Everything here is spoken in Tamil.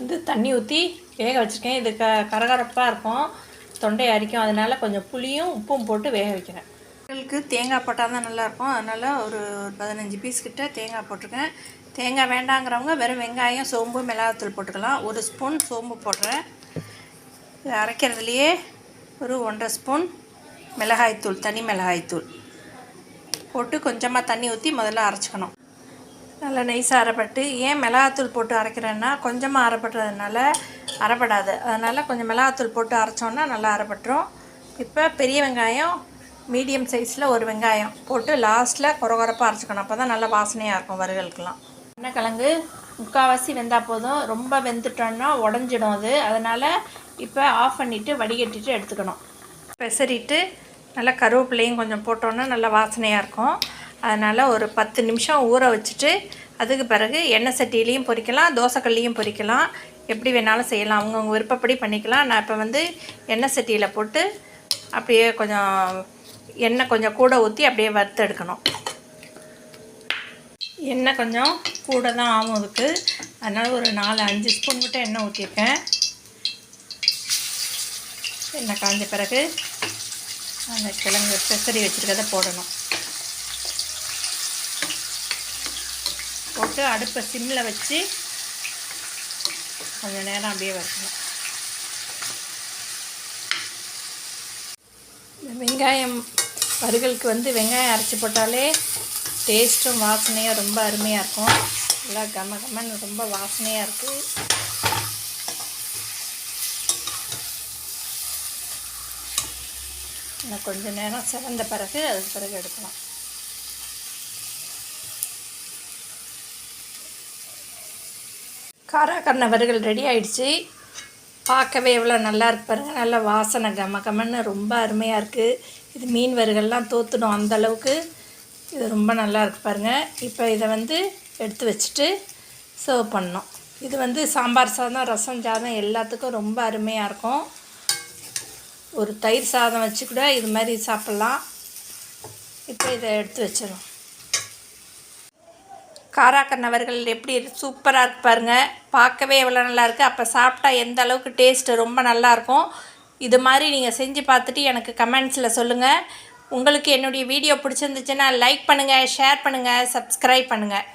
வந்து தண்ணி ஊற்றி வேக வச்சுருக்கேன். இது கரகரப்பாக இருக்கும், தொண்டை அரிக்கும். அதனால் கொஞ்சம் புளியும் உப்பும் போட்டு வேக வைக்கிறேன். உங்களுக்கு தேங்காய் போட்டால் தான் நல்லாயிருக்கும். அதனால் ஒரு 15 பீஸ் கிட்ட தேங்காய் போட்டிருக்கேன். தேங்காய் வேண்டாங்கிறவங்க வெறும் வெங்காயம், சோம்பு, மிளகாத்தூள் போட்டுக்கலாம். 1 ஸ்பூன் சோம்பு போடுறேன். இது அரைக்கிறதுலையே ஒரு 1.5 ஸ்பூன் மிளகாய்த்தூள், தனி மிளகாய்த்தூள் போட்டு கொஞ்சமாக தண்ணி ஊற்றி முதல்ல அரைச்சிக்கணும். நல்லா நைஸாக அரைப்பட்டு, ஏன் மிளகாத்தூள் போட்டு அரைக்கிறேன்னா கொஞ்சமாக அரைப்படுறதுனால அரைப்படாது. அதனால் கொஞ்சம் மிளகாத்தூள் போட்டு அரைச்சோன்னா நல்லா அரைப்பட்டுரும். இப்போ பெரிய வெங்காயம் மீடியம் சைஸில் ஒரு வெங்காயம் போட்டு லாஸ்ட்டில் கொரகொரப்பாக அரைச்சிக்கணும். அப்போ தான் நல்லா வாசனையாக இருக்கும் வறுவலுக்கெல்லாம். எண்ணெய்க்கிழங்கு முக்கால்வாசி வெந்தால் போதும், ரொம்ப வெந்துட்டோன்னா உடஞ்சிடும் அது. அதனால் இப்போ ஆஃப் பண்ணிவிட்டு வடிகட்டிட்டு எடுத்துக்கணும். பெசரிட்டு நல்லா கருவேப்பிலையும் கொஞ்சம் போட்டோன்னா நல்லா வாசனையாக இருக்கும். அதனால் ஒரு 10 நிமிஷம் ஊற வச்சுட்டு அதுக்கு பிறகு எண்ணெய் சட்டியிலையும் பொரிக்கலாம், தோசைக்கல்லையும் பொரிக்கலாம், எப்படி வேணாலும் செய்யலாம். அவங்கவுங்க விருப்பப்படி பண்ணிக்கலாம். நான் இப்போ வந்து எண்ணெய் சட்டியில் போட்டு அப்படியே கொஞ்சம் எண்ணெய் கொஞ்சம் கூட ஊற்றி அப்படியே வறுத்து எடுக்கணும். எண்ணெய் கொஞ்சம் கூட தான் ஆகும் அதுக்கு. அதனால் ஒரு 4-5 ஸ்பூன் மட்டும் எண்ணெய் ஊற்றிருக்கேன். எண்ணெய் காய்ஞ்ச பிறகு அந்த கிழங்கு பெசரி வச்சுருக்கதை போடணும். போட்டு அடுப்பை சிம்மில் வச்சு கொஞ்சம் நேரம் அப்படியே வறுக்கணும். இந்த வெங்காயம் வறுவலுக்கு வந்து வெங்காயம் அரைச்சி போட்டாலே டேஸ்ட்டும் வாசனையும் ரொம்ப அருமையாக இருக்கும். நல்லா கம கமன்னு ரொம்ப வாசனையாக இருக்குது. இன்னும் கொஞ்சம் நேரம் சிவந்த பிறகு அதுக்கு பிறகு எடுக்கலாம். காராக்கண்ணை வறுவல் ரெடி ஆகிடுச்சு. பார்க்கவே எவ்வளோ நல்லா இருக்கு பாருங்கள். நல்லா வாசனை கம கமன்னு ரொம்ப அருமையாக இருக்குது. இது மீன் வறுவல்லாம் தோற்றுடும் அந்தளவுக்கு இது ரொம்ப நல்லா இருக்குது பாருங்கள். இப்போ இதை வந்து எடுத்து வச்சுட்டு சர்வ் பண்ணணும். இது வந்து சாம்பார் சாதம், ரசம் சாதம் எல்லாத்துக்கும் ரொம்ப அருமையாக இருக்கும். ஒரு தயிர் சாதம் வச்சு கூட இது மாதிரி சாப்பிட்லாம். இப்போ இதை எடுத்து வச்சிடும். காராக்கண்ணை வறுவல் எப்படி சூப்பராக இருக்குது பாருங்கள். பார்க்கவே எவ்வளோ நல்லாயிருக்கு. அப்போ சாப்பிட்டா எந்த அளவுக்கு டேஸ்ட்டு ரொம்ப நல்லாயிருக்கும். இது மாதிரி நீங்கள் செஞ்சு பார்த்துட்டு எனக்கு கமெண்ட்ஸில் சொல்லுங்கள். உங்களுக்கு என்னுடைய வீடியோ பிடிச்சிருந்துச்சுன்னா லைக் பண்ணுங்கள், ஷேர் பண்ணுங்கள், சப்ஸ்கிரைப் பண்ணுங்கள்.